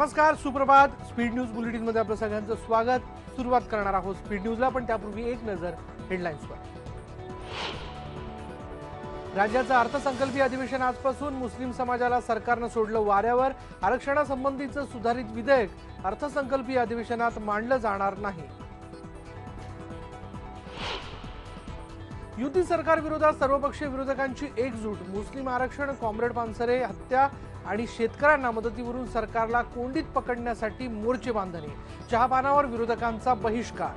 नमस्कार, सुप्रभात. Speed news bulletin मध्ये आपलं सगळ्यांचं स्वागत. सुरुवात करणार आहोत स्पीड न्यूजला, पण त्यापूर्वी एक नजर हेडलाईन्सवर. राज्याचं अर्थसंकल्पीय अधिवेशन आजपासून. मुस्लिम समाजाला सरकारनं सोडलं वाऱ्यावर. आरक्षणासंबंधीचं सुधारित विधेयक अर्थसंकल्पीय अधिवेशनात मांडलं जाणार नाही. युती सरकार विरोधात सर्वपक्षीय विरोधकांची एकजूट. मुस्लिम आरक्षण, कॉम्रेड पानसरे हत्या आणि शेतकऱ्यांना मदतीवरून सरकारला कोंडीत पकडण्यासाठी मोर्चे बांधणी. चहापानावर विरोधकांचा बहिष्कार.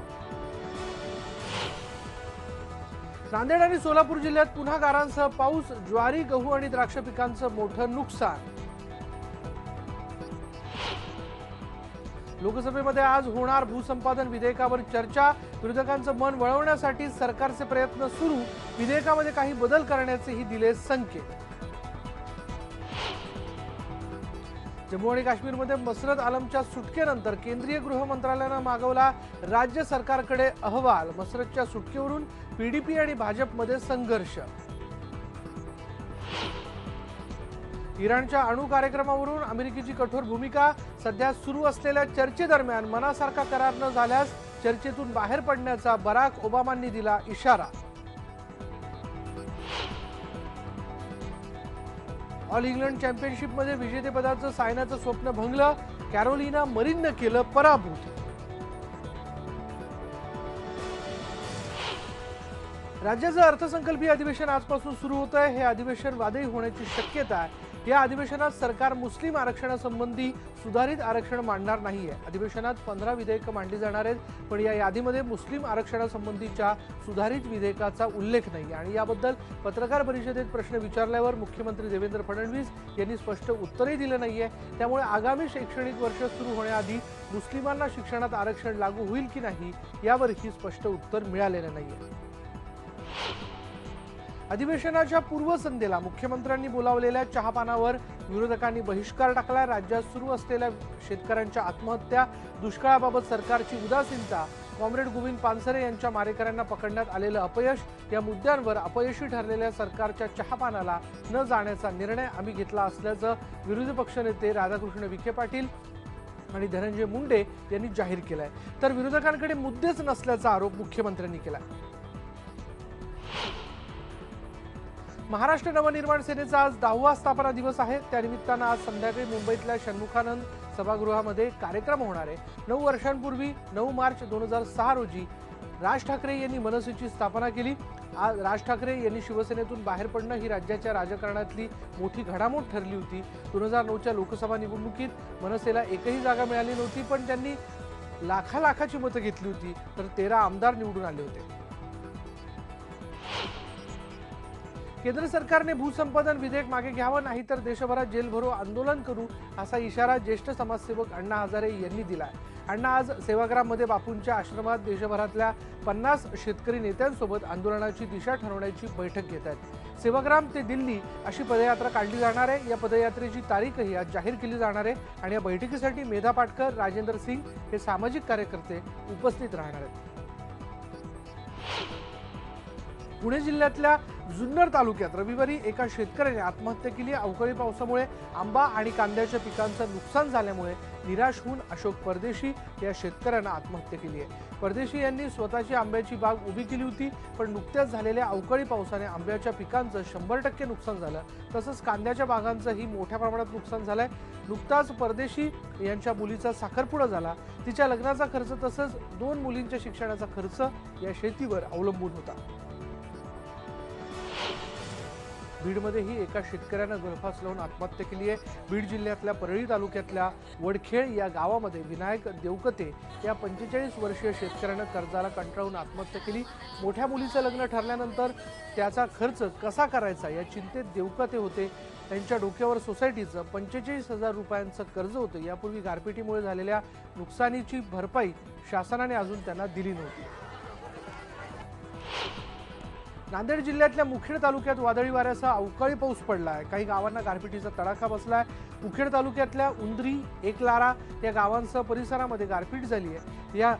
नांदेड आणि सोलापूर जिल्ह्यात पुन्हा गारांसह पाऊस. ज्वारी, गहू आणि द्राक्ष पिकांचं मोठं नुकसान. लोकसभेमध्ये आज होणार भूसंपादन विधेयकावर चर्चा. विरोधकांचं मन वळवण्यासाठी सरकारचे प्रयत्न सुरू. विधेयकामध्ये काही बदल करण्याचेही दिले संकेत. जम्मू आणि काश्मीरमध्ये मसरत आलमच्या सुटकेनंतर केंद्रीय गृह मंत्रालयानं मागवला राज्य सरकारकडे अहवाल. मसरतच्या सुटकेवरून पीडीपी आणि भाजपमध्ये संघर्ष. इराणच्या अणु कार्यक्रमावरून अमेरिकेची कठोर भूमिका. सध्या सुरू असलेल्या चर्चेदरम्यान मनासारखा करार न झाल्यास चर्चेतून बाहेर पडण्याचा बराक ओबामांनी दिला इशारा. ऑल इंग्लंड चॅम्पियनशिपमध्ये विजेतेपदाचं सायनाचं स्वप्न भंगलं. कॅरोलिना मरिननं केलं पराभूत. राज्याचं अर्थसंकल्पीय अधिवेशन आजपासून सुरू होत आहे. हे अधिवेशन वादळी होण्याची शक्यता आहे. या अधिवेशनात सरकार मुस्लिम आरक्षणासंबंधी सुधारित आरक्षण मांडणार नाहीये. अधिवेशनात 15 विधेयकं मांडली जाणार आहेत, पण या यादीमध्ये मुस्लिम आरक्षणासंबंधीच्या सुधारित विधेयकाचा उल्लेख नाही. आणि याबद्दल पत्रकार परिषदेत प्रश्न विचारल्यावर मुख्यमंत्री देवेंद्र फडणवीस यांनी स्पष्ट उत्तरही दिलं नाहीये. त्यामुळे आगामी शैक्षणिक वर्ष सुरू होण्याआधी मुस्लिमांना शिक्षणात आरक्षण लागू होईल की नाही यावरही स्पष्ट उत्तर मिळालेलं नाहीये. अधिवेशनाच्या पूर्वसंध्येला मुख्यमंत्र्यांनी बोलावलेल्या चहापानावर विरोधकांनी बहिष्कार टाकला. राज्यात सुरू असलेल्या शेतकऱ्यांच्या आत्महत्या, दुष्काळाबाबत सरकारची उदासीनता, कॉम्रेड गोविंद पानसरे यांच्या मारेकऱ्यांना पकडण्यात आलेलं अपयश या मुद्द्यांवर अपयशी ठरलेल्या सरकारच्या चहापानाला न जाण्याचा निर्णय आम्ही घेतला असल्याचं विरोधी पक्षनेते राधाकृष्ण विखे पाटील आणि धनंजय मुंडे यांनी जाहीर केलंय. तर विरोधकांकडे मुद्देच नसल्याचा आरोप मुख्यमंत्र्यांनी केलाय. महाराष्ट्र नवनिर्माण सेनेचा आज 10वा स्थापना दिवस आहे. त्यानिमित्तानं आज संध्याकाळी मुंबईतल्या षण्मुखानंद सभागृहामध्ये कार्यक्रम होणार आहे. 9 वर्षांपूर्वी 9 मार्च 2006 रोजी राज ठाकरे यांनी मनसेची स्थापना केली. आज राज ठाकरे यांनी शिवसेनेतून बाहेर पडणं ही राज्याच्या राजकारणातली मोठी घडामोड ठरली होती. 2009च्या लोकसभा निवडणुकीत मनसेला एकही जागा मिळाली नव्हती, पण त्यांनी लाखाची मतं घेतली होती. तर 13 आमदार निवडून आले होते. केंद्र सरकारने भूसंपादन विधेयक मागे घ्यावं, नाही तर देशभरात जेल भरो आंदोलन करू असा इशारा ज्येष्ठ समाजसेवक अण्णा हजारे यांनी दिला आहे. अण्णा आज सेवाग्राममध्ये बापूंच्या आश्रमात देशभरातल्या 50 शेतकरी नेत्यांसोबत आंदोलनाची दिशा ठरवण्याची बैठक घेत आहेत. सेवाग्राम ते दिल्ली अशी पदयात्रा काढली जाणार आहे. या पदयात्रेची तारीखही आज जाहीर केली जाणार आहे आणि या बैठकीसाठी मेधा पाटकर, राजेंद्र सिंग हे सामाजिक कार्यकर्ते उपस्थित राहणार आहेत. पुणे जिल्ह्यातल्या जुन्नर तालुक्यात रविवारी एका शेतकऱ्याने आत्महत्या केली. अवकाळी पावसामुळे आंबा आणि कांद्याच्या पिकांचं नुकसान झाल्यामुळे निराश होऊन अशोक परदेशी या शेतकऱ्यानं आत्महत्या केली आहे. परदेशी यांनी स्वतःची आंब्याची बाग उभी केली होती, पण नुकत्याच झालेल्या अवकाळी पावसाने आंब्याच्या पिकांचं 100% नुकसान झालं. तसंच कांद्याच्या बागांचंही मोठ्या प्रमाणात नुकसान झालंय. नुकताच परदेशी यांच्या मुलीचा साखरपुडा झाला. तिच्या लग्नाचा खर्च तसंच 2 मुलींच्या शिक्षणाचा खर्च या शेतीवर अवलंबून होता. बीडमध्येही एका शेतकऱ्यानं गळफास लावून आत्महत्या केली आहे. बीड जिल्ह्यातल्या परळी तालुक्यातल्या वडखेळ या गावामध्ये विनायक देवकते या 45 वर्षीय शेतकऱ्यानं कर्जाला कंटाळून आत्महत्या केली. मोठ्या मुलीचं लग्न ठरल्यानंतर त्याचा खर्च कसा करायचा या चिंतेत देवकते होते. त्यांच्या डोक्यावर सोसायटीचं 45,000 रुपयांचं कर्ज होतं. यापूर्वी गारपिटीमुळे झालेल्या नुकसानीची भरपाई शासनाने अजून त्यांना दिली नव्हती. नांदेड जिल्ह्यातल्या मुखेड तालुक्यात वादळी वाऱ्यासह अवकाळी पाऊस पडलाय. काही गावांना गारपिटीचा तडाखा बसलाय. मुखेड तालुक्यातल्या उंदरी, एकलारा या गावांसह परिसरामध्ये गारपीट झाली आहे. या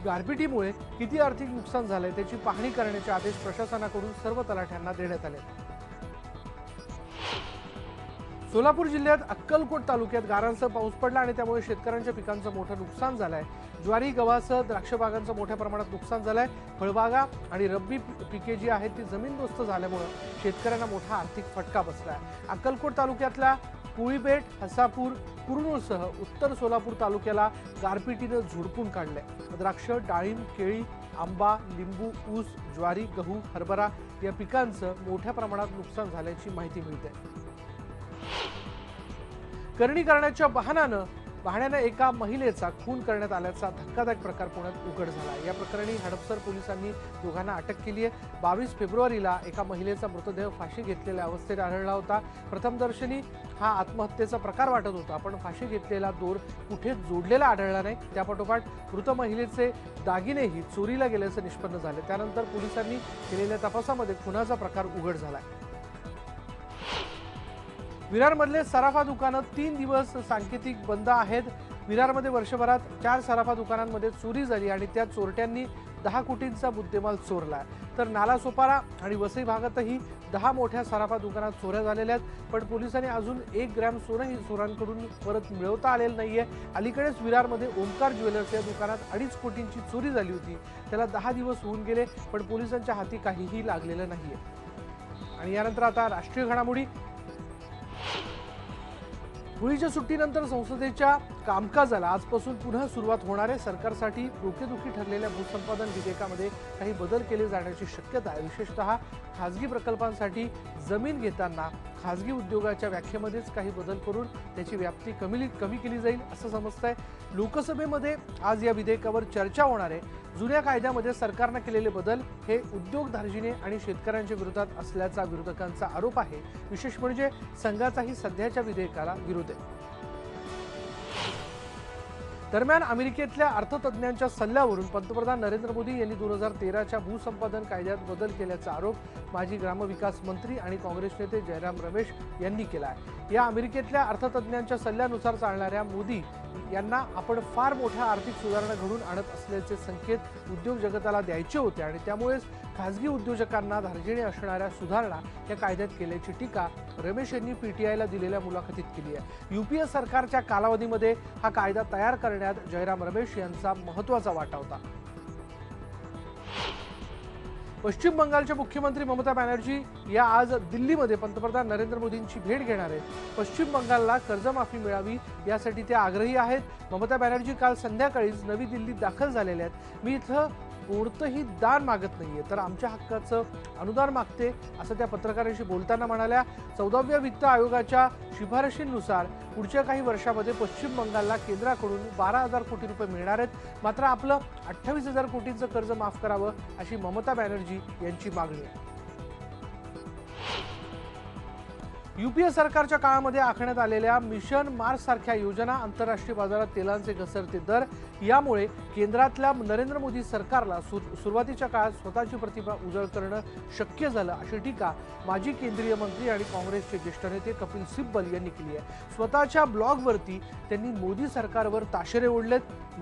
गारपिटीमुळे किती आर्थिक नुकसान झालंय त्याची पाहणी करण्याचे आदेश प्रशासनाकडून सर्व तलाठ्यांना देण्यात आले. सोलापूर जिल्ह्यात अक्कलकोट तालुक्यात गारांसह पाऊस पडला आणि त्यामुळे शेतकऱ्यांच्या पिकांचं मोठं नुकसान झालंय। ज्वारी गव्हासह द्राक्ष बागांचं मोठ्या प्रमाणात नुकसान झालंय। फळबागा आणि रब्बी पिके जी आहेत ती जमीनदोस्त झाल्यामुळे शेतकऱ्यांना मोठा आर्थिक फटका बसलाय। अक्कलकोट तालुक्यातल्या कुळीबेट, हसापूर, कुरनूरसह उत्तर सोलापूर तालुक्याला गारपिटीनं झोडपून काढलंय। द्राक्ष, डाळिंब, केळी, आंबा, लिंबू, ऊस, ज्वारी, गहू, हरभरा या पिकांचं मोठ्या प्रमाणात नुकसान झाल्याची माहिती मिळते। करणी करण्याच्या बहाण्यानं एका महिलेचा खून करण्यात आल्याचा धक्कादायक प्रकार पुण्यात उघड झाला। या प्रकरणी हडपसर पोलिसांनी दोघांना अटक केली आहे। 22 फेब्रुवारीला एका महिलेचा मृतदेह फाशी घेतलेल्या अवस्थेत आढळला होता। प्रथमदर्शनी हा आत्महत्येचा प्रकार वाटत होता, पण फाशी घेतलेला दोर कुठेच जोडलेला आढळला नाही। त्यापाठोपाठ मृत महिलेचे दागिनेही चोरीला गेल्याचं निष्पन्न झाले। त्यानंतर पोलिसांनी केलेल्या तपासामध्ये खुनाचा प्रकार उघड झाला। विरारमधले सराफा दुकानं 3 दिवस सांकेतिक बंद आहेत। विरारमध्ये वर्षभरात 4 सराफा दुकानांमध्ये चोरी झाली आणि त्या चोरट्यांनी 10 कोटींचा मुद्देमाल चोरला। तर नालासोपारा आणि वसई भागातही 10 मोठ्या सराफा दुकानात चोऱ्या झालेल्या आहेत, पण पोलिसांनी अजून 1 ग्रॅम सोनंही चोरांकडून परत मिळवता आलेलं नाहीये। अलीकडेच विरारमध्ये ओमकार ज्वेलर्स या दुकानात 2.5 कोटींची चोरी झाली होती। त्याला 10 दिवस होऊन गेले, पण पोलिसांच्या हाती काहीही लागलेलं नाहीये। आणि यानंतर आता राष्ट्रीय घडामोडी। होळीच्या सुट्टीनंतर संसदेच्या कामकाजाला आजपासून पुन्हा सुरुवात होणार आहे। सरकारसाठी डोकेदुखी ठरलेल्या भूसंपादन विधेयकामध्ये काही बदल केले जाण्याची शक्यता आहे। विशेषतः खासगी प्रकल्पांसाठी जमीन घेताना खासगी उद्योगाच्या व्याख्येमध्येच काही बदल करून त्याची व्याप्ती कमी केली जाईल असं समजतंय। लोकसभेमध्ये आज या विधेयकावर चर्चा होणार आहे। जुन्या कायद्यामध्ये सरकारने केलेले बदल हे उद्योगधार्जिणे आणि शेतकऱ्यांच्या विरोधात असल्याचा विरोधकांचा आरोप आहे। विशेष म्हणजे संघाचाही सध्याच्या विधेयकाला विरोध आहे। दरम्यान अमेरिकेतल्या अर्थतज्ञांच्या सल्ल्यावरून पंतप्रधान नरेंद्र मोदी यांनी 2013च्या भूसंपादन कायद्यात बदल केल्याचा आरोप माजी ग्रामविकास मंत्री आणि काँग्रेस नेते जयराम रमेश यांनी केला आहे। या अमेरिकेतल्या अर्थतज्ञांच्या सल्ल्यानुसार चालणाऱ्या मोदी यांना आपण फार मोठ्या आर्थिक सुधारणा घडून आणत असल्याचे संकेत उद्योग जगताला द्यायचे होते आणि त्यामुळेच खासगी उद्योजकांना धार्जिणे असणाऱ्या सुधारणा या कायद्यात केल्याची टीका रमेश यांनी पीटीआयला दिलेल्या मुलाखतीत केली आहे। यूपीए सरकारच्या कालावधीमध्ये हा कायदा तयार करण्यात जयराम रमेश यांचा महत्त्वाचा वाटा होता। पश्चिम बंगालच्या मुख्यमंत्री ममता बॅनर्जी या आज दिल्लीमध्ये पंतप्रधान नरेंद्र मोदींची भेट घेणार आहेत। पश्चिम बंगालला कर्जमाफी मिळावी यासाठी ते आग्रही आहेत। ममता बॅनर्जी काल संध्याकाळीच नवी दिल्लीत दाखल झालेले आहेत। मी इथं कोणतंही दान मागत नाहीये, तर आमच्या हक्काचं अनुदान मागते असं त्या पत्रकारांशी बोलताना म्हणाल्या। 14व्या वित्त आयोगाच्या शिफारशींनुसार पुढच्या काही वर्षांमध्ये पश्चिम बंगालला केंद्राकडून 12,000 कोटी रुपये मिळणार आहेत, मात्र आपलं 28,000 कोटींचं कर्ज माफ करावं अशी ममता बॅनर्जी यांची मागणी आहे। यूपीए सरकारच्या काळामध्ये आखण्यात आलेल्या मिशन मार्स सारख्या योजना, आंतरराष्ट्रीय बाजारात तेलांचे घसरते दर यामुळे केंद्रातल्या नरेंद्र मोदी सरकारला सुरुवातीच्या काळात स्वतःची प्रतिभा उजळ करणं शक्य झालं अशी टीका माजी केंद्रीय मंत्री आणि काँग्रेसचे ज्येष्ठ नेते कपिल सिब्बल यांनी केली आहे। स्वतःच्या ब्लॉगवरती त्यांनी मोदी सरकारवर ताशेरे ओढलेत।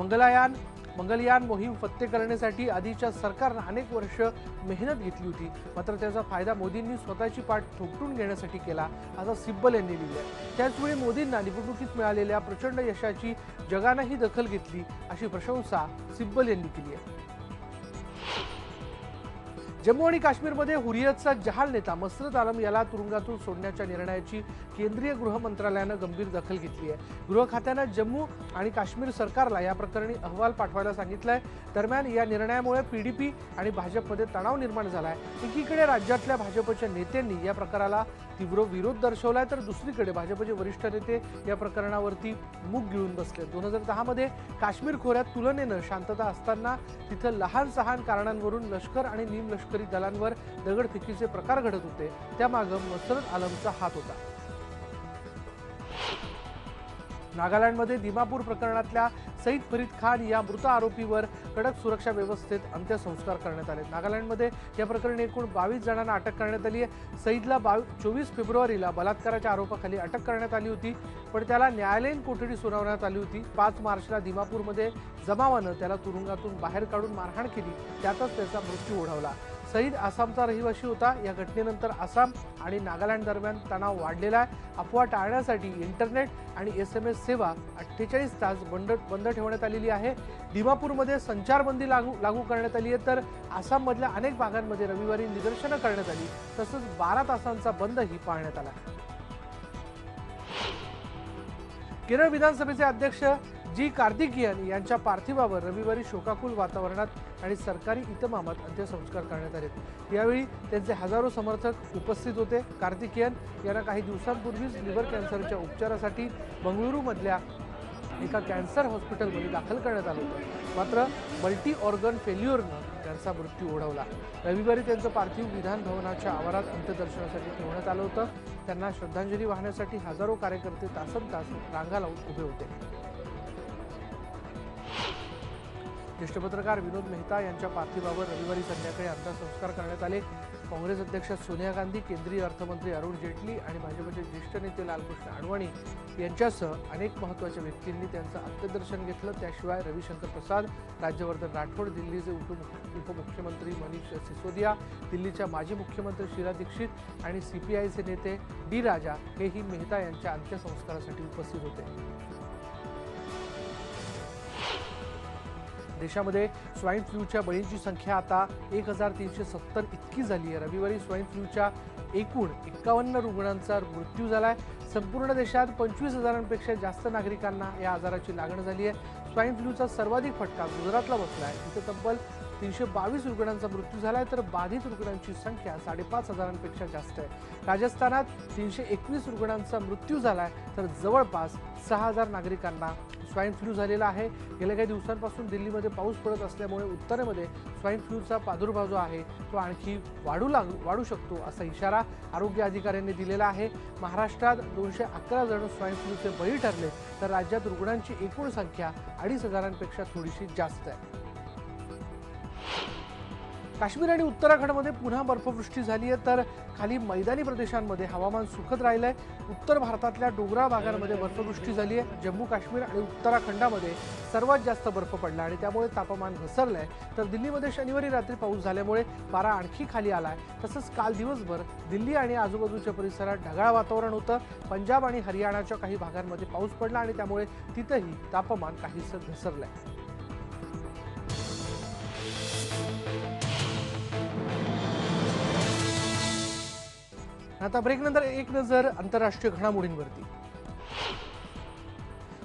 मंगलयान मोहीम फत्ते करण्यासाठी आधीच्या सरकारने अनेक वर्ष मेहनत घेतली होती, मात्र त्याचा फायदा मोदींनी स्वतःची पाठ थोपटून घेण्यासाठी केला असं सिब्बल यांनी लिहिलंय। त्याचवेळी मोदींना निवडणुकीत मिळालेल्या प्रचंड यशाची जगानेही दखल घेतली अशी प्रशंसा सिब्बल यांनी केली आहे। जम्मू आणि काश्मीरमध्ये हुरियतचा जहाल नेता मसरत आलम याला तुरुंगातून सोडण्याच्या निर्णयाची केंद्रीय गृह मंत्रालयानं गंभीर दखल घेतली आहे। गृह खात्यानं जम्मू आणि काश्मीर सरकारला या प्रकरणी अहवाल पाठवायला सांगितलंय। दरम्यान या निर्णयामुळे पीडीपी आणि भाजपमध्ये तणाव निर्माण झालाय। एकीकडे राज्यातल्या भाजपच्या नेत्यांनी या प्रकाराला तीव्र विरोध दर्शवलाय, तर दुसरीकडे भाजपचे वरिष्ठ नेते या प्रकरणावरती मुग गिळून बसले। 2010 मध्ये काश्मीर खोऱ्यात तुलनेनं शांतता असताना तिथं लहान सहान कारणांवरून लष्कर आणि निमलष्करी दलांवर दगडफेकीचे प्रकार घडत होते, त्यामागे मसरत आलमचा हात होता। नागालँडमध्ये दिमापूर प्रकरणातल्या सईद फरीद खान या मृत आरोपीवर कडक सुरक्षा व्यवस्थेत अंत्यसंस्कार करण्यात आले। नागालँडमध्ये या प्रकरणी एकूण 22 जणांना अटक करण्यात आली आहे। सईदला 24 फेब्रुवारीला बलात्काराच्या आरोपाखाली अटक करण्यात आली होती, पण त्याला न्यायालयीन कोठडी सुनावण्यात आली होती। 5 मार्चला दिमापूरमध्ये जमावानं त्याला तुरुंगातून बाहेर काढून मारहाण केली, त्यातच त्याचा मृत्यू ओढवला। सईद आसामचा रहिवासी होता। या घटनेनंतर आसाम आणि नागालँड दरम्यान तणाव वाढलेला आहे। अफवा टाळण्यासाठी इंटरनेट आणि SMS सेवा 48 तास बंद ठेवण्यात आलेली आहे। दिमापूरमध्ये संचारबंदी लागू करण्यात आली आहे, तर आसाममधल्या अनेक भागांमध्ये रविवारी निदर्शनं करण्यात आली, तसंच 12 तासांचा बंदही पाळण्यात आला। केरळ विधानसभेचे अध्यक्ष जी कार्तिकेयन यांच्या पार्थिवावर रविवारी शोकाकुल वातावरणात आणि सरकारी इतमामात अंत्यसंस्कार करण्यात आले। यावेळी त्यांचे हजारो समर्थक उपस्थित होते। कार्तिकेयन यांना काही दिवसांपूर्वीच लिव्हर कॅन्सरच्या उपचारासाठी बंगळुरूमधल्या एका कॅन्सर हॉस्पिटलमध्ये दाखल करण्यात आलं होतं, मात्र मल्टी ऑर्गन फेल्युअरनं त्यांचा मृत्यू ओढवला। रविवारी त्यांचं पार्थिव विधान भवनाच्या आवारात अंत्यदर्शनासाठी ठेवण्यात आलं होतं। त्यांना श्रद्धांजली वाहण्यासाठी हजारो कार्यकर्ते तासनतास रांगा लावून उभे होते। ज्येष्ठ पत्रकार विनोद मेहता यांच्या पार्थिवावर रविवारी संध्याकाळी अंत्यसंस्कार करण्यात आले। काँग्रेस अध्यक्ष सोनिया गांधी, केंद्रीय अर्थमंत्री अरुण जेटली आणि भाजपचे ज्येष्ठ नेते लालकृष्ण अडवाणी यांच्यासह अनेक महत्त्वाच्या व्यक्तींनी त्यांचं अंत्यदर्शन घेतलं। त्याशिवाय रविशंकर प्रसाद, राज्यवर्धन राठोड, दिल्लीचे उपमुख्यमंत्री मनीष सिसोदिया, दिल्लीच्या माजी मुख्यमंत्री शीला दीक्षित आणि CPIचे नेते डी राजा हेही मेहता यांच्या अंत्यसंस्कारासाठी उपस्थित होते। देशामध्ये स्वाईन फ्लूच्या बळींची संख्या आता 1370 इतकी झाली आहे। रविवारी स्वाईन फ्लूच्या एकूण 51 रुग्णांचा मृत्यू झालाय। संपूर्ण देशात 25,000पेक्षा जास्त नागरिकांना या आजाराची लागण झाली आहे। स्वाईन फ्लूचा सर्वाधिक फटका गुजरातला बसलाय। तिथे तब्बल 322 रुग्णांचा मृत्यू झालाय, तर बाधित रुग्णांची संख्या 5,500पेक्षा जास्त आहे। राजस्थानात 321 रुग्णांचा मृत्यू झालाय, तर जवळपास 6,000 नागरिकांना स्वाईन फ्लू झालेला आहे। गेल्या काही दिवसांपासून दिल्लीमध्ये पाऊस पडत असल्यामुळे उत्तरेमध्ये स्वाईन फ्लूचा प्रादुर्भाव जो आहे तो आणखी वाढू शकतो असा इशारा आरोग्य अधिकाऱ्यांनी दिलेला आहे। महाराष्ट्रात 211 जण स्वाईन फ्लूचे बळी ठरले, तर राज्यात रुग्णांची एकूण संख्या 2,500पेक्षा थोडीशी जास्त आहे। काश्मीर आणि उत्तराखंडमध्ये पुन्हा बर्फवृष्टी झाली आहे, तर खाली मैदानी प्रदेशांमध्ये हवामान सुखद राहिलंय। उत्तर भारतातल्या डोंगराळ भागांमध्ये बर्फवृष्टी झाली आहे। जम्मू काश्मीर आणि उत्तराखंडामध्ये सर्वात जास्त बर्फ पडला आणि त्यामुळे तापमान घसरलंय, तर दिल्लीमध्ये शनिवारी रात्री पाऊस झाल्यामुळे पारा आणखी खाली आलाय। तसंच काल दिवसभर दिल्ली आणि आजूबाजूच्या परिसरात ढगाळ वातावरण होतं। पंजाब आणि हरियाणाच्या काही भागांमध्ये पाऊस पडला आणि त्यामुळे तिथंही तापमान काहीसं घसरलंय। आता ब्रेकनंतर एक नजर आंतरराष्ट्रीय घडामोडींवरती।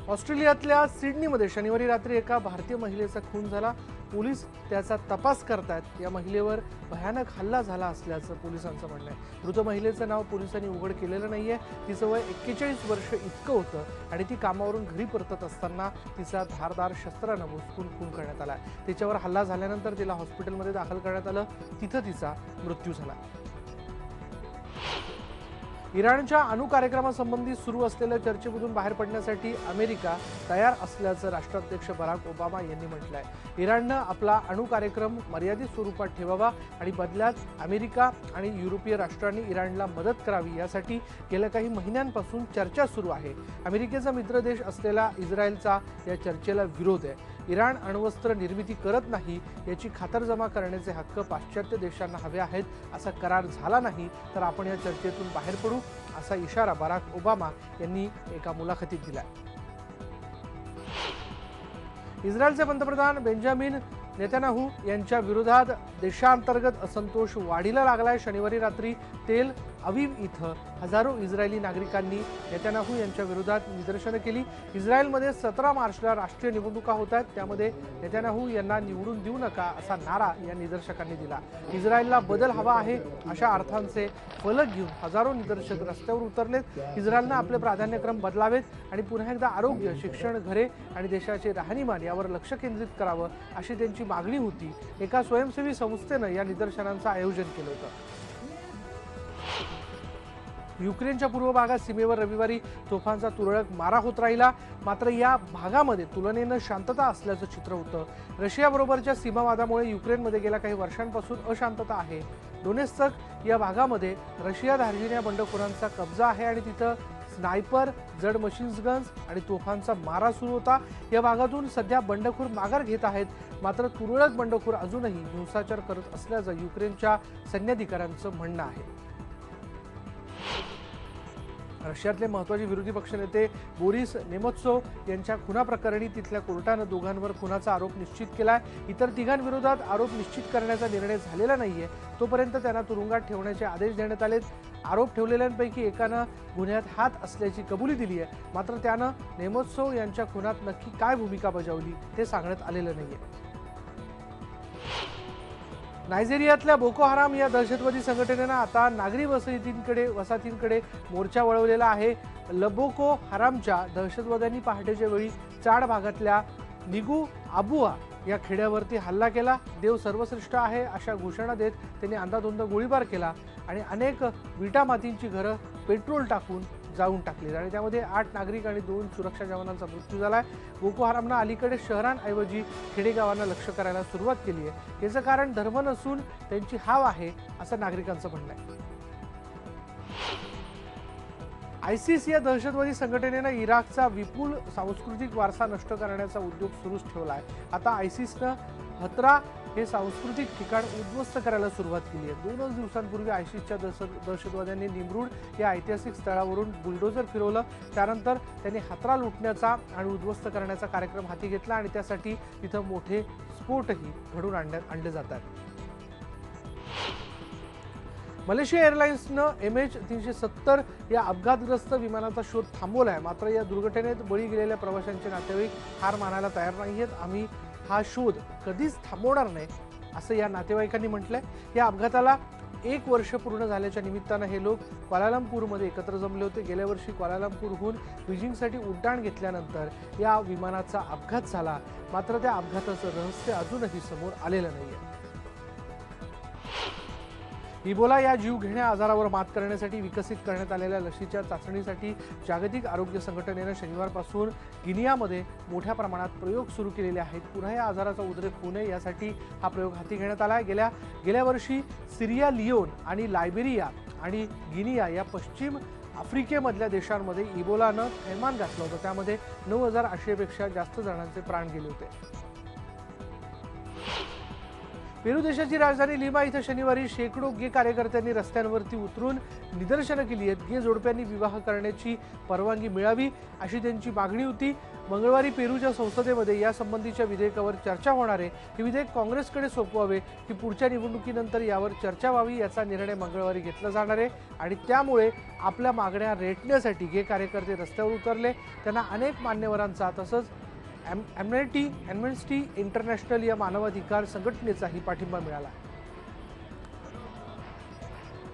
ऑस्ट्रेलियातल्या सिडनीमध्ये शनिवारी रात्री एका भारतीय महिलेचा खून झाला। पोलीस त्याचा तपास करतायत। या महिलेवर भयानक हल्ला झाला असल्याचं पोलिसांचं म्हणणं आहे। मृत महिलेचं नाव पोलिसांनी उघड केलेलं नाहीये। तिचं वय 41 वर्ष इतकं होतं आणि ती कामावरून घरी परतत असताना तिचा धारदार शस्त्रानं भुसकून खून करण्यात आला। तिच्यावर हल्ला झाल्यानंतर तिला हॉस्पिटलमध्ये दाखल करण्यात आलं, तिथं तिचा मृत्यू झाला। इराणच्या अणुकार्यक्रमासंबंधी सुरू असलेल्या चर्चेमधून बाहेर पडण्यासाठी अमेरिका तयार असल्याचं राष्ट्राध्यक्ष बराक ओबामा यांनी म्हटलंय। इराणनं आपला अणुकार्यक्रम मर्यादित स्वरूपात ठेवावा आणि बदल्यात अमेरिका आणि युरोपीय राष्ट्रांनी इराणला मदत करावी यासाठी गेल्या काही महिन्यांपासून चर्चा सुरू आहे। अमेरिकेचा मित्र देश असलेला इस्रायलचा या चर्चेला विरोध आहे। इराण अण्वस्त्र निर्मिती करत नाही याची खातरजमा करण्याचे हक्क पाश्चात्य देशांना हवे आहेत। असा करार झाला नाही तर आपण या चर्चेतून बाहेर पडू असा इशारा बराक ओबामा यांनी एका मुलाखतीत दिला। इस्रायलचे पंतप्रधान बेंजामिन नेतान्याहू यांच्या विरोधात देशांतर्गत असंतोष वाढीला लागलाय। शनिवारी रात्री तेल अवीव इथं हजारो इस्रायली नागरिकांनी नेतान्याहू यांच्या विरोधात निदर्शनं केली। इस्रायलमध्ये 17 मार्चला राष्ट्रीय निवडणुका होत आहेत, त्यामध्ये नेतान्याहू यांना निवडून देऊ नका असा नारा या निदर्शकांनी दिला। इस्रायलला बदल हवा आहे अशा अर्थांचे फलक घेऊन हजारो निदर्शक रस्त्यावर उतरलेत। इस्रायलनं आपले प्राधान्यक्रम बदलावेत आणि पुन्हा एकदा आरोग्य, शिक्षण, घरे आणि देशाचे राहणीमान यावर लक्ष केंद्रित करावं अशी त्यांची मागणी होती। एका स्वयंसेवी संस्थेनं या निदर्शनांचं आयोजन केलं होतं। युक्रेनच्या पूर्व भागात सीमेवर रविवारी तोफांचा तुरळक मारा होत राहिला, मात्र या भागामध्ये तुलनेनं शांतता असल्याचं चित्र होतं। रशियाबरोबरच्या सीमावादामुळे युक्रेनमध्ये गेल्या काही वर्षांपासून अशांतता आहे। डोनेत्स्क या भागामध्ये रशिया धार्जिण्या बंडखोरांचा कब्जा आहे आणि तिथं स्नायपर, जड मशीन्स गन्स आणि तोफांचा मारा सुरू होता। या भागातून सध्या बंडखोर माघार घेत आहेत, मात्र तुरळक बंडखोर अजूनही हिंसाचार करत असल्याचं युक्रेनच्या सैन्याधिकाऱ्यांचं म्हणणं आहे। रशियातले महत्त्वाचे विरोधी पक्षनेते बोरिस नेमत्सोव यांच्या खुनाप्रकरणी तिथल्या कोर्टानं दोघांवर खुनाचा आरोप निश्चित केलाय। इतर तिघांविरोधात आरोप निश्चित करण्याचा निर्णय झालेला नाहीये, तोपर्यंत त्यांना तुरुंगात ठेवण्याचे आदेश देण्यात आलेत। आरोप ठेवलेल्यांपैकी एकानं गुन्ह्यात हात असल्याची कबुली दिली आहे, मात्र त्यानं नेमत्सोव यांच्या खुनात नक्की काय भूमिका बजावली ते सांगण्यात आलेलं नाहीये। नायजेरियातल्या बोको हराम या दहशतवादी संघटनेनं आता नागरी वसाहतींकडे मोर्चा वळवलेला आहे। लबोको हरामच्या दहशतवाद्यांनी पहाटेच्या वेळी चाड भागातल्या निगू आबुआ या खेड्यावरती हल्ला केला। देव सर्वश्रेष्ठ आहे अशा घोषणा देत त्यांनी अंधाधुंद गोळीबार केला आणि अनेक विटा मातींची घरं पेट्रोल टाकून जाळून टाकली आणि त्यामध्ये 8 नागरिक आणि 2 सुरक्षा जवानांचा मृत्यू झालाय। बोको हरामनं अलीकडे शहरांऐवजी खेडेगावांना लक्ष्य करायला सुरुवात केली आहे। याचं कारण धर्म नसून त्यांची हाव आहे असं नागरिकांचं म्हणणं आहे। आयसिस या दहशतवादी संघटनेनं इराकचा विपुल सांस्कृतिक वारसा नष्ट करण्याचा उद्योग सुरूच ठेवला आहे। आता आयसिसनं हत्रा हे सांस्कृतिक ठिकाण उद्ध्वस्त करायला सुरुवात केली आहे। 2 दिवसांपूर्वी आयसिसच्या दहशतवाद्यांनी निमरूड या ऐतिहासिक स्थळावरून बुलडोजर फिरवलं। त्यानंतर त्यांनी हत्रा लुटण्याचा आणि उद्ध्वस्त करण्याचा कार्यक्रम हाती घेतला आणि त्यासाठी तिथं मोठे स्फोटही घडून आणले जातात। मलेशिया एअरलाइन्सनं MH370 या अपघातग्रस्त विमानाचा शोध थांबवलाय, मात्र या दुर्घटनेत बळी गेलेल्या प्रवाशांचे नातेवाईक हार मानायला तयार नाहीयेत। आम्ही हा शोध कधीच थांबवणार नाही असं या नातेवाईकांनी म्हटलंय। या अपघाताला 1 वर्ष पूर्ण झाल्याच्या निमित्तानं हे लोक क्वालालंपूरमध्ये एकत्र जमले होते। गेल्या वर्षी क्वालालंपूरहून बीजिंगसाठी उड्डाण घेतल्यानंतर या विमानाचा अपघात झाला, मात्र त्या अपघाताचं रहस्य अजूनही समोर आलेलं नाहीये। इबोला या जीवघेण्या आजारावर मात करण्यासाठी विकसित करण्यात आलेल्या लशीच्या चाचणीसाठी जागतिक आरोग्य संघटनेनं शनिवारपासून गिनियामध्ये मोठ्या प्रमाणात प्रयोग सुरू केलेले आहेत। पुन्हा या आजाराचा उद्रेक होऊ नये यासाठी हा प्रयोग हाती घेण्यात आला आहे। गेल्या वर्षी सिरिया, लिओन आणि लायबेरिया आणि गिनिया या पश्चिम आफ्रिकेमधल्या देशांमध्ये इबोलानं थैमान घातलं होतं। त्यामध्ये 9800 पेक्षा जास्त जणांचे प्राण गेले होते। पेरू देशाची राजधानी लिमा इथं शनिवारी शेकडो गे कार्यकर्त्यांनी रस्त्यांवरती उतरून निदर्शनं केली आहेत। गे जोडप्यांनी विवाह करण्याची परवानगी मिळावी अशी त्यांची मागणी होती। मंगळवारी पेरूच्या संसदेमध्ये यासंबंधीच्या विधेयकावर चर्चा होणार आहे। हे विधेयक काँग्रेसकडे सोपवावे की पुढच्या निवडणुकीनंतर यावर चर्चा व्हावी याचा निर्णय मंगळवारी घेतला जाणार आहे आणि त्यामुळे आपल्या मागण्या रेटण्यासाठी गे कार्यकर्ते रस्त्यावर उतरले। त्यांना अनेक मान्यवरांचा तसंच ॲम्नेस्टी इंटरनॅशनल या मानवाधिकार संघटनेचाही पाठिंबा मिळाला।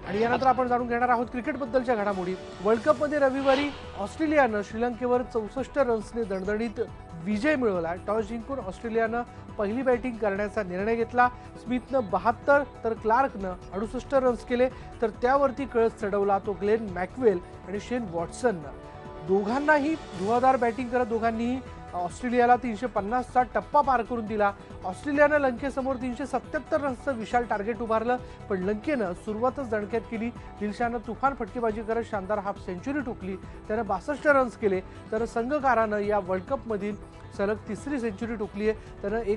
आणि यानंतर आपण जाणून घेणार आहोत क्रिकेटबद्दलच्या घडामोडी। वर्ल्ड कपमध्ये रविवारी ऑस्ट्रेलियानं श्रीलंकेवर 64 रन्सने दणदणीत विजय मिळवला। टॉस जिंकून ऑस्ट्रेलियानं पहिली बॅटिंग करण्याचा निर्णय घेतला। स्मिथनं 72 तर क्लार्कनं 68 रन्स केले, तर त्यावरती कळस चढवला तो ग्लेन मॅक्वेल आणि शेन वॉटसननं। दोघांनाही धुवाधार बॅटिंग करत दोघांनीही ऑस्ट्रेलियाला 350चा टप्पा पार करून दिला। ऑस्ट्रेलियानं लंकेसमोर 377 रन्सचं विशाल टार्गेट उभारलं, पण लंकेनं सुरुवातच दणक्यात केली। दिलशानं तुफान फटकेबाजी करत शानदार हाफ सेंचुरी ठोकली। त्यानं 62 रन्स केले, तर संघकारानं या वर्ल्ड कपमधील सलग 3री सेंचुरी ठोकली आहे।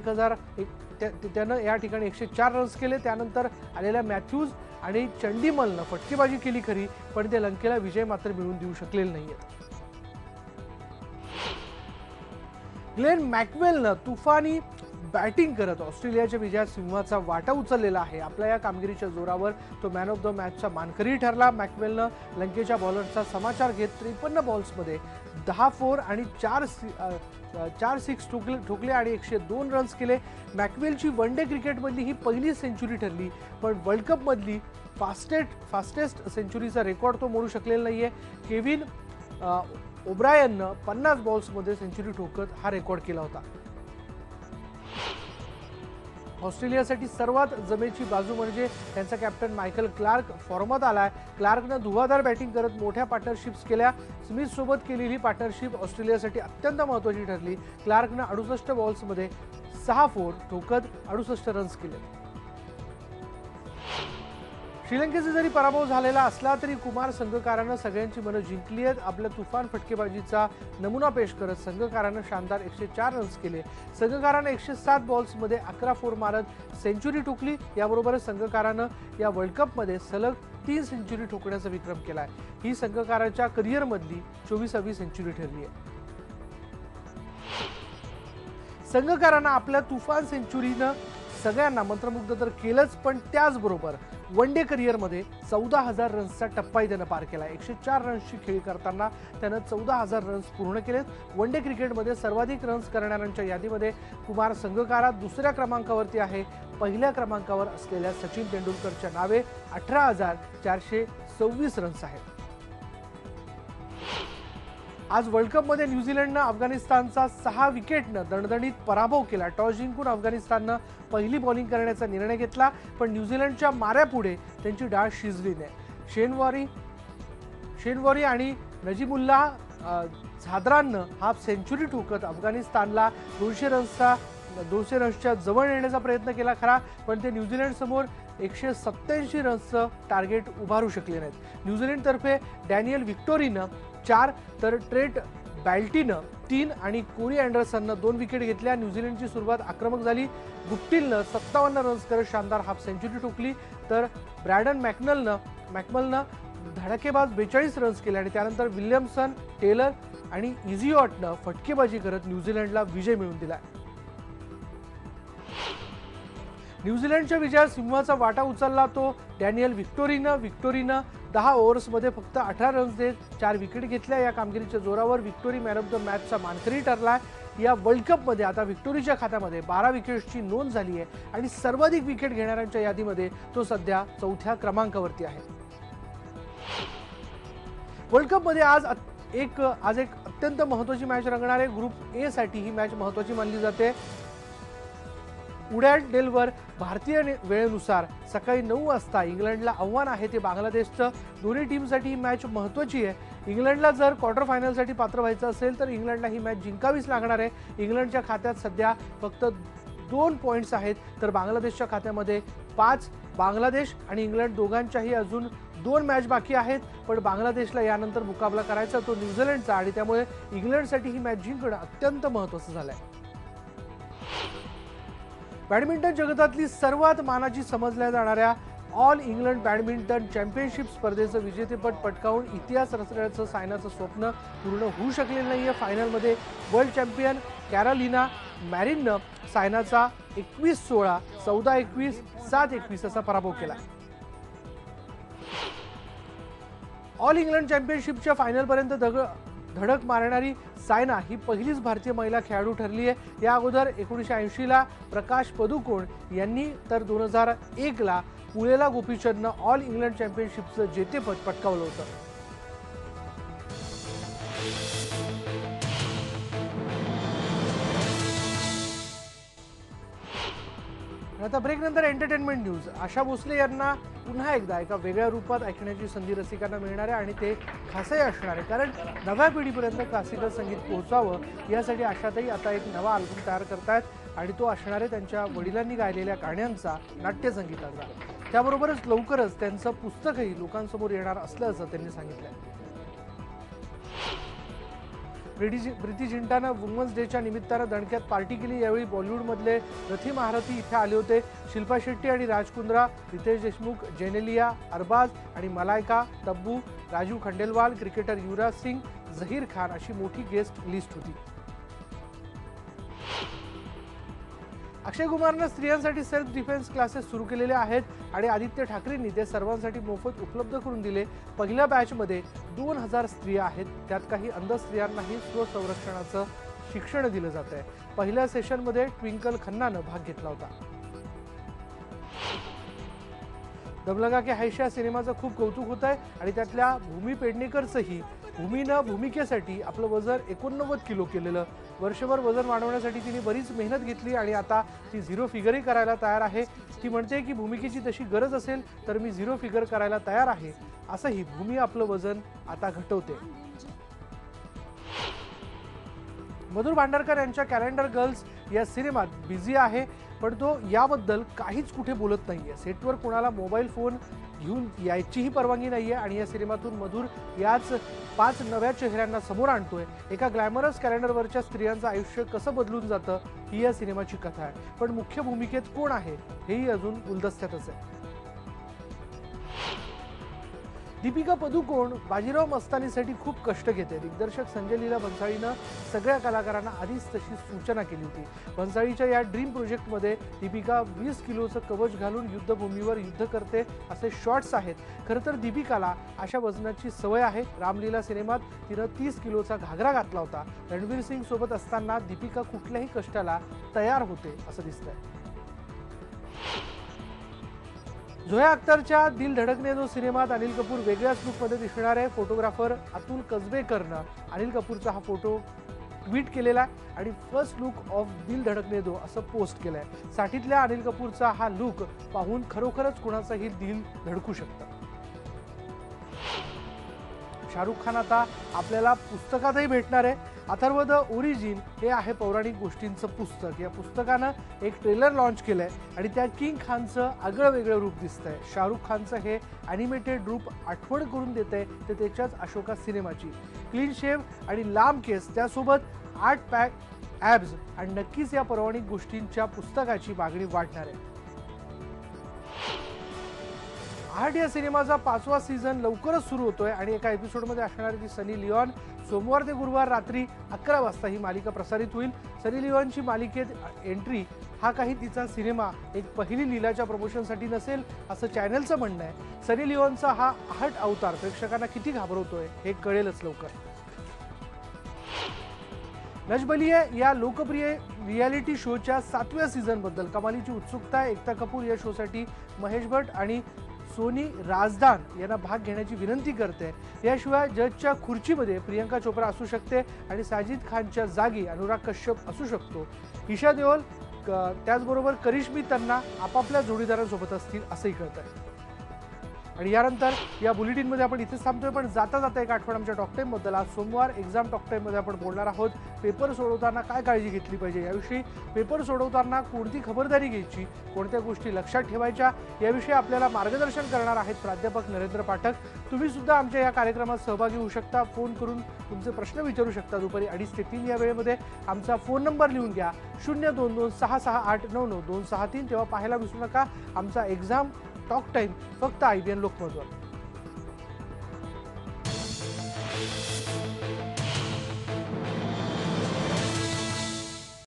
त्यानं या ठिकाणी 104 रन्स केले। त्यानंतर आलेल्या मॅथ्यूज आणि चंडीमलनं फटकेबाजी केली खरी, पण ते लंकेला विजय मात्र मिळवून देऊ शकलेले नाहीयेत। ग्लेन मॅक्वेलनं तुफानी बॅटिंग करत ऑस्ट्रेलियाच्या विजयात सिंहाचा वाटा उचललेला आहे। आपल्या या कामगिरीच्या जोरावर तो मॅन ऑफ द मॅचचा मानकरी ठरला। मॅक्वेलनं लंकेच्या बॉलरचा समाचार घेत 53 बॉल्समध्ये 10 4 आणि 4 6 ठोकले आणि 102 रन्स केले। मॅक्वेलची वन डे क्रिकेटमधली ही पहिली सेंचुरी ठरली, पण वर्ल्ड कपमधली फास्टेस्ट सेंचुरीचा रेकॉर्ड तो मोडू शकलेला नाहीये। केविन ओब्रायननं 50 बॉल्समध्ये सेंचुरी ठोकत हा रेकॉर्ड केला होता। ऑस्ट्रेलियासाठी सर्वात जमेची बाजू म्हणजे त्यांचा कॅप्टन मायकल क्लार्क फॉर्मात आलाय। क्लार्कनं धुवाधार बॅटिंग करत मोठ्या पार्टनरशिप्स केल्या। स्मिथ सोबत केलेली पार्टनरशिप ऑस्ट्रेलियासाठी अत्यंत महत्त्वाची ठरली। क्लार्कनं 68 बॉल्समध्ये 6 4 ठोकत 68 रन्स केले। श्रीलंकेचा जरी पराभव झालेला असला तरी कुमार संघकारानं सगळ्यांची मनं जिंकली आहेत। आपल्या तुफान फटकेबाजीचा नमुना पेश करत संघकारानं शानदार 104 रन्स केले। संघकारानं 107 बॉल्समध्ये 11 फोर मारत सेंचुरी ठोकली। याबरोबरच संघकारानं या वर्ल्ड कपमध्ये सलग 3 सेंचुरी ठोकण्याचा विक्रम केलाय। ही संघकाराच्या करिअरमधली 24वी सेंचुरी ठरली आहे। संघकारानं आपल्या तुफान सेंचुरीनं सगळ्यांना मंत्रमुग्ध तर केलंच, पण त्याचबरोबर वन डे करिअरमध्ये 14,000 रन्सचा टप्पाही त्यानं पार केला। 104 रन्सची खेळी करताना त्यानं 14,000 रन्स पूर्ण केलेत। वन डे क्रिकेटमध्ये सर्वाधिक रन्स करणाऱ्यांच्या यादीमध्ये कुमार संघकारात दुसऱ्या क्रमांकावरती आहे। पहिल्या क्रमांकावर असलेल्या सचिन तेंडुलकरच्या नावे 18,426 रन्स आहेत। आज वर्ल्ड कपमध्ये न्यूझीलंडनं अफगाणिस्तानचा 6 विकेटनं दणदणीत पराभव केला। टॉस जिंकून अफगाणिस्ताननं पहिली बॉलिंग करण्याचा निर्णय घेतला, पण न्यूझीलंडच्या माऱ्यापुढे त्यांची डाळ शिजली नाही। शेनवॉरी आणि नजीमुल्लाह झादरानं हाफ सेंचुरी ठोकत अफगाणिस्तानला 200 रन्सच्या जवळ येण्याचा प्रयत्न केला खरा, पण ते न्यूझीलंड समोर 187 रन्सचं टार्गेट उभारू शकले नाहीत। न्यूझीलंडतर्फे डॅनियल व्हिक्टोरीनं 4 तर ट्रेट बॅल्टीनं 3 आणि कोरी अँडरसननं 2 विकेट घेतल्या। न्यूझीलंडची सुरुवात आक्रमक झाली। गुप्टिलनं 57 रन्स करत शानदार हाफ सेंचुरी ठोकली, तर ब्रॅडन मॅकमलनं धडाकेबाज 42 रन्स केले आणि त्यानंतर विल्यमसन, टेलर आणि इझिऑटनं फटकेबाजी करत न्यूझीलंडला विजय मिळवून दिला। न्यूझीलंडच्या विजयात सिंहाचा वाटा उचलला तो डॅनियल व्हिक्टोरीनं 10 ओव्हर्समध्ये फक्त 18 रन्स देत 4 विकेट घेतल्या। या कामगिरीच्या जोरावर व्हिक्टोरी मॅन ऑफ द मॅचचा मानकरी ठरला। या वर्ल्ड कपमध्ये आता व्हिक्टोरीच्या खात्यामध्ये 12 विकेट्सची नोंद झाली आहे आणि सर्वाधिक विकेट घेणाऱ्यांच्या यादीमध्ये तो सध्या 4थ्या क्रमांकावरती आहे। वर्ल्ड कपमध्ये आज एक अत्यंत महत्त्वाची मॅच रंगणार आहे। ग्रुप ए साठी ही मॅच महत्त्वाची मानली जाते। उडॅलडेलवर भारतीय वेळेनुसार सकाळी 9 वाजता इंग्लंडला आव्हान आहे ते बांगलादेशचं। दोन्ही टीमसाठी ही मॅच महत्त्वाची आहे। इंग्लंडला जर क्वार्टर फायनलसाठी पात्र व्हायचं असेल तर इंग्लंडला ही मॅच जिंकावीच लागणार आहे। इंग्लंडच्या खात्यात सध्या फक्त 2 पॉईंट्स आहेत, तर बांगलादेशच्या खात्यामध्ये 5। बांगलादेश आणि इंग्लंड दोघांच्याही अजून 2 मॅच बाकी आहेत, पण बांगलादेशला यानंतर मुकाबला करायचा तो न्यूझीलंडचा आणि त्यामुळे इंग्लंडसाठी ही मॅच जिंकणं अत्यंत महत्त्वाचं झालंय। बॅडमिंटन जगतातली सर्वात मानाची समजल्या जाणाऱ्या ऑल इंग्लंड बॅडमिंटन चॅम्पियनशिप स्पर्धेचं विजेतेपद पटकावून इतिहास रचण्याचं सायनाचं स्वप्न पूर्ण होऊ शकलेलं नाहीये। फायनलमध्ये वर्ल्ड चॅम्पियन कॅरोलिना मॅरिननं सायनाचा 21-16, 14-21, 7-21 असा पराभव केला। ऑल इंग्लंड चॅम्पियनशिपच्या फायनलपर्यंत धडक मारणारी सायना ही पहिलीच भारतीय महिला खेळाडू ठरली आहे। या अगोदर 1980ला प्रकाश पदुकोण यांनी तर 2001ला पुळेला गोपीचंदनं ऑल इंग्लंड चॅम्पियनशिपचं जेतेपद पटकावलं होतं। आता ब्रेकनंतर एंटरटेनमेंट न्यूज। आशा भोसले यांना पुन्हा एकदा एका वेगळ्या रूपात ऐकण्याची संधी रसिकांना मिळणार आहे आणि ते खासही असणार आहे, कारण नव्या पिढीपर्यंत क्लासिकल संगीत पोहोचावं यासाठी आशाताई आता एक नवा अल्बम तयार करतायत आणि तो असणार आहे त्यांच्या वडिलांनी गायलेल्या गाण्यांचा नाट्यसंगीताचा। त्याबरोबरच लवकरच त्यांचं पुस्तकही लोकांसमोर येणार असल्याचं त्यांनी सांगितलं। प्रीती जिंटानं वुमन्स डेच्या निमित्तानं दणक्यात पार्टी केली। यावेळी बॉलिवूडमधले रथी महारथी इथे आले होते। शिल्पा शेट्टी आणि राज कुंद्रा, रितेश देशमुख, जेनेलिया, अरबाज आणि मलायका, तब्बू, राजू खंडेलवाल, क्रिकेटर युवराज सिंग, झहीर खान अशी मोठी गेस्ट लिस्ट होती। अक्षय कुमारनं स्त्रियांसाठी सेल्फ डिफेन्स क्लासेस सुरू केलेले आहेत आणि आदित्य ठाकरेंनी ते सर्वांसाठी मोफत उपलब्ध करून दिले। पहिल्या बॅचमध्ये 2000 स्त्रिया आहेत, त्यात काही अंध स्त्रियांनाही स्वसंरक्षणाचं शिक्षण दिलं जात आहे। पहिल्या सेशनमध्ये ट्विंकल खन्नानं भाग घेतला होता। दम लगा के हैश या सिनेमाचं खूप कौतुक होत आहे आणि त्यातल्या भूमी पेडणेकरचंही। भूमीनं भूमिकेसाठी आपलं वजन 89 किलो केलेलं। वर्षभर वजन वाढवण्यासाठी तिने बरीच मेहनत घेतली आणि आता ती 0 फिगरही करायला तयार आहे। ती म्हणते की भूमिकेची तशी गरज असेल तर मी 0 फिगर करायला तयार आहे, असंही भूमी आपलं वजन आता घटवते। मधुर भांडारकर यांच्या कॅलेंडर गर्ल्स या सिनेमात बिझी आहे। पण तो याबद्दल काहीच कुठे बोलत नाहीये. सेटवर कोणाला मोबाईल फोन घेऊन यायचीही परवानगी नाहीये आणि या सिनेमातून मधुर याच 5 नव्या चेहऱ्यांना समोर आणतोय. एका ग्लॅमरस कॅलेंडरवरच्या स्त्रियांचं आयुष्य कसं बदलून जातं ही या सिनेमाची कथा आहे. पण मुख्य भूमिकेत कोण आहे हेही अजून गुलदस्त्यातच आहे. दीपिका पदुकोण बाजीराव मस्तानीसाठी खूप कष्ट घेते. दिग्दर्शक संजय लीला भन्साळीनं सगळ्या कलाकारांना आधीच तशी सूचना केली होती. भन्साळीच्या या ड्रीम प्रोजेक्टमध्ये दीपिका 20 किलोचं कवच घालून युद्धभूमीवर युद्ध करते असे शॉट्स आहेत. खरं तर दीपिकाला अशा वजनाची सवय आहे. रामलीला सिनेमात तिनं 30 किलोचा घागरा घातला होता. रणवीर सिंग सोबत असताना दीपिका कुठल्याही कष्टाला तयार होते असं दिसतंय. झोया अख्तरच्या दिल धडकने दो सिनेमात अनिल कपूर वेगळ्याच लुकमध्ये दिसणार आहे. फोटोग्राफर अतुल कसबेकरनं अनिल कपूरचा हा फोटो ट्विट केलेला आहे आणि फर्स्ट लुक ऑफ दिल धडकने दो असं पोस्ट केलंय. साठीतल्या अनिल कपूरचा हा लुक पाहून खरोखरच कुणाचंही दिल धडकू शकतं. शाहरुख खान आता आपल्याला पुस्तकातही भेटणार आहे. अथर्व द ओरिजिन हे आहे पौराणिक गोष्टींचं पुस्तक. या पुस्तकानं एक ट्रेलर लॉन्च केलंय आणि त्यात किंग खानचं आगळं वेगळं रूप दिसतंय. शाहरुख खानचं हे ॲनिमेटेड रूप आठवण करून देतंय ते त्याच्याच अशोका सिनेमाची. क्लीन शेव आणि लांब केस त्यासोबत 8 पॅक ॲब्स आणि नक्कीच या पौराणिक गोष्टींच्या पुस्तकाची मागणी वाढणार आहे. आहट या सिनेमाचा 5वा सीझन लवकरच सुरू होतोय आणि एका एपिसोडमध्ये असणारी ती सनी लिओन सोमवार ते गुरुवार रात्री 11 वाजता ही मालिका प्रसारित होईल. सनी लिओनची मालिकेत एंट्री हा काही तिचा सिनेमा एक पहिली लीलाच्या प्रमोशनसाठी नसेल असं चॅनलचं म्हणणं आहे. सनी लिओनचा हा आहट अवतार प्रेक्षकांना किती घाबरवतोय हे कळेलच लवकर. नच बलिये या लोकप्रिय रियालिटी शोच्या 7व्या सीझनबद्दल कमालीची उत्सुकता आहे. एकता कपूर या शोसाठी महेश भट्ट आणि सोनी राजदान यांना भाग घेण्याची विनंती करते. याशिवाय जजच्या खुर्चीमध्ये प्रियंका चोप्रा असू शकते आणि साजिद खानच्या जागी अनुराग कश्यप असू शकतो. ईशा देओल त्याचबरोबर करिश्मी तन्ना आपापल्या जोडीदारांसोबत असतील असंही कळतंय. आणि यानंतर या बुलेटिनमध्ये आपण इथेच थांबतोय. पण जाता जाता एक आठवण आमच्या टॉक टाईमबद्दल. आज सोमवार एक्झाम टॉक टाईममध्ये आपण बोलणार आहोत पेपर सोडवताना काय काळजी घेतली पाहिजे याविषयी. पेपर सोडवताना कोणती खबरदारी घ्यायची, कोणत्या गोष्टी लक्षात ठेवायच्या याविषयी आपल्याला मार्गदर्शन करणार आहेत प्राध्यापक नरेंद्र पाठक. तुम्ही सुद्धा आमच्या या कार्यक्रमात सहभागी होऊ शकता. फोन करून तुमचे प्रश्न विचारू शकता. दुपारी 2:30 ते 3 या वेळेमध्ये आमचा फोन नंबर लिहून घ्या 02266899263. तेव्हा पाहायला विसरू नका आमचा एक्झाम टॉक टाइम फक्त IBN लोकमतवर.